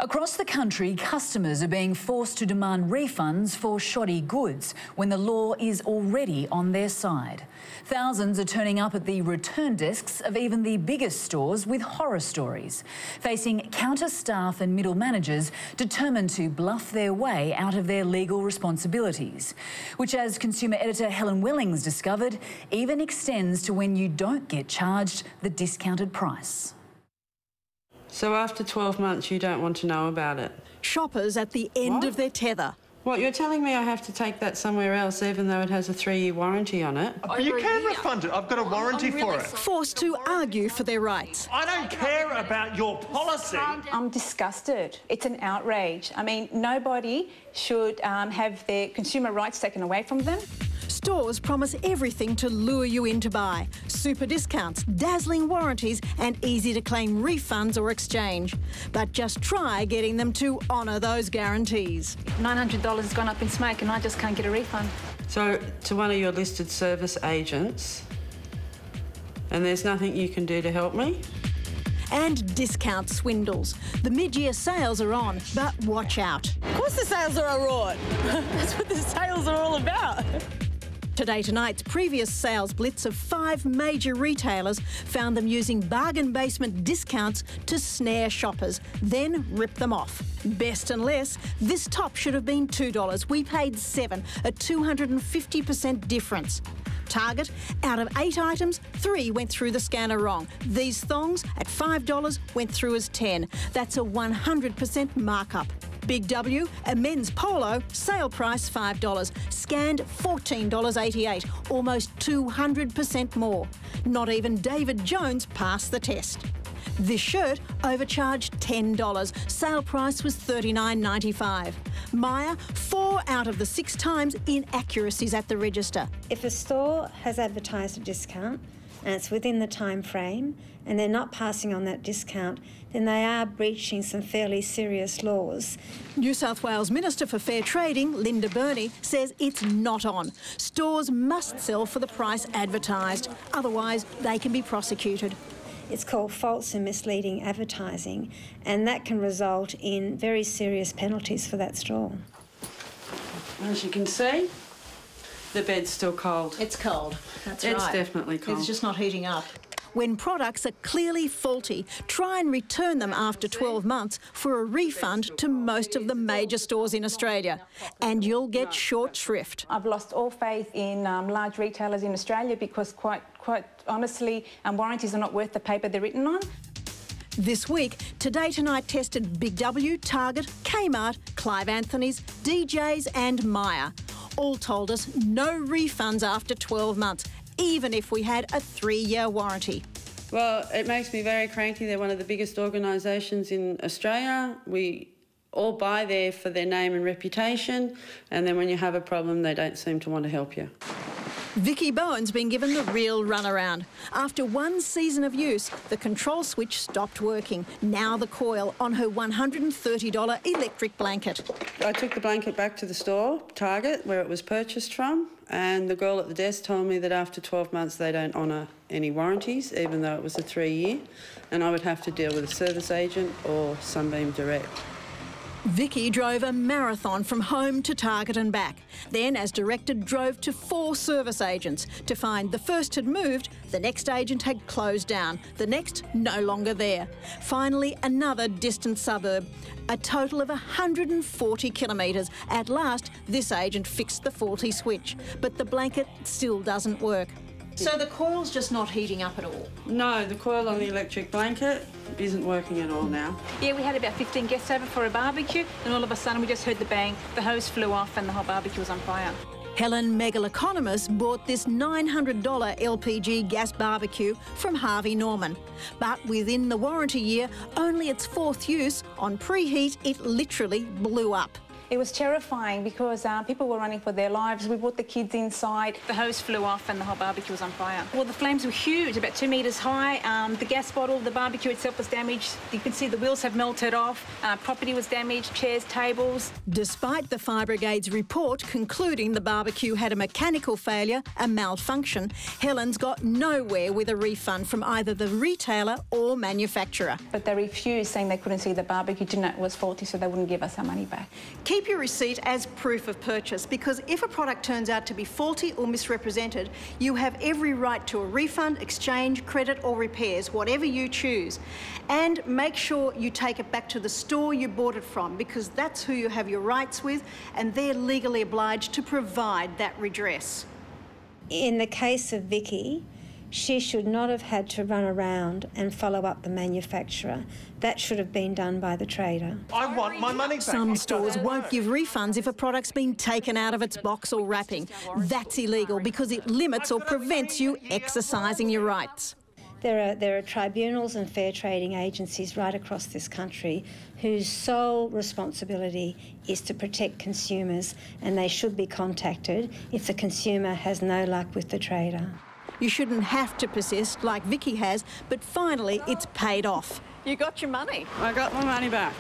Across the country, customers are being forced to demand refunds for shoddy goods when the law is already on their side. Thousands are turning up at the return desks of even the biggest stores with horror stories, facing counter staff and middle managers determined to bluff their way out of their legal responsibilities, which, as consumer editor Helen Wellings discovered, even extends to when you don't get charged the discounted price. So after 12 months, you don't want to know about it? Shoppers at the end of their tether. What, you're telling me I have to take that somewhere else even though it has a 3-year warranty on it? But you can refund it. I've got a warranty for it. Forced to argue for their rights. I don't care about your policy. I'm disgusted. It's an outrage. I mean, nobody should have their consumer rights taken away from them. Stores promise everything to lure you in to buy. Super discounts, dazzling warranties and easy-to-claim refunds or exchange. But just try getting them to honour those guarantees. $900 has gone up in smoke and I just can't get a refund. So, to one of your listed service agents, and there's nothing you can do to help me? And discount swindles. The mid-year sales are on, but watch out. Of course the sales are all right. That's what the sales are all about. Today Tonight's previous sales blitz of 5 major retailers found them using bargain basement discounts to snare shoppers, then rip them off. Best and less, this top should have been $2. We paid $7, a 250% difference. Target, out of 8 items, 3 went through the scanner wrong. These thongs at $5 went through as 10. That's a 100% markup. Big W, a men's polo, sale price $5, scanned $14.88, almost 200% more. Not even David Jones passed the test. This shirt overcharged $10, sale price was $39.95. Maya, 4 out of the 6 times inaccuracies at the register. If a store has advertised a discount and it's within the time frame and they're not passing on that discount, then they are breaching some fairly serious laws. New South Wales Minister for Fair Trading, Linda Burney, says it's not on. Stores must sell for the price advertised, otherwise they can be prosecuted. It's called false and misleading advertising, and that can result in very serious penalties for that store. As you can see, the bed's still cold. It's cold. That's right. It's definitely cold. It's just not heating up. When products are clearly faulty, try and return them after 12 months for a refund to most of the major stores in Australia, and you'll get short shrift. I've lost all faith in large retailers in Australia because quite honestly, warranties are not worth the paper they're written on. This week, Today Tonight tested Big W, Target, Kmart, Clive Anthony's, DJ's and Myer. All told us no refunds after 12 months, even if we had a 3-year warranty. Well, it makes me very cranky. They're one of the biggest organisations in Australia. We all buy there for their name and reputation, and then when you have a problem, they don't seem to want to help you. Vicky Bowen's been given the real runaround. After 1 season of use, the control switch stopped working. Now the coil on her $130 electric blanket. I took the blanket back to the store, Target, where it was purchased from, and the girl at the desk told me that after 12 months they don't honour any warranties, even though it was a 3-year, and I would have to deal with a service agent or Sunbeam Direct. Vicky drove a marathon from home to Target and back. Then, as directed, drove to 4 service agents to find the first had moved, the next agent had closed down, the next no longer there. Finally, another distant suburb. A total of 140 kilometres. At last, this agent fixed the faulty switch, but the blanket still doesn't work. So the coil's just not heating up at all? No, the coil on the electric blanket isn't working at all now. Yeah, we had about 15 guests over for a barbecue and all of a sudden we just heard the bang, the hose flew off and the whole barbecue was on fire. Helen Megaloconomus bought this $900 LPG gas barbecue from Harvey Norman. But within the warranty year, only its 4th use, on preheat, it literally blew up. It was terrifying because people were running for their lives. We brought the kids inside. The hose flew off and the whole barbecue was on fire. Well, the flames were huge, about 2 metres high. The gas bottle, the barbecue itself was damaged. You can see the wheels have melted off. Property was damaged, chairs, tables. Despite the Fire Brigade's report concluding the barbecue had a mechanical failure, a malfunction, Helen's got nowhere with a refund from either the retailer or manufacturer. But they refused, saying they couldn't see the barbecue, didn't know it was faulty, so they wouldn't give us our money back. Keep your receipt as proof of purchase, because if a product turns out to be faulty or misrepresented, you have every right to a refund, exchange, credit or repairs, whatever you choose. And make sure you take it back to the store you bought it from, because that's who you have your rights with and they're legally obliged to provide that redress. In the case of Vicky, she should not have had to run around and follow up the manufacturer. That should have been done by the trader. I want my money back. Some stores won't give refunds if a product's been taken out of its box or wrapping. That's illegal because it limits or prevents you exercising your rights. There are tribunals and fair trading agencies right across this country whose sole responsibility is to protect consumers, and they should be contacted if the consumer has no luck with the trader. You shouldn't have to persist like Vicky has, but finally it's paid off. You got your money. I got my money back.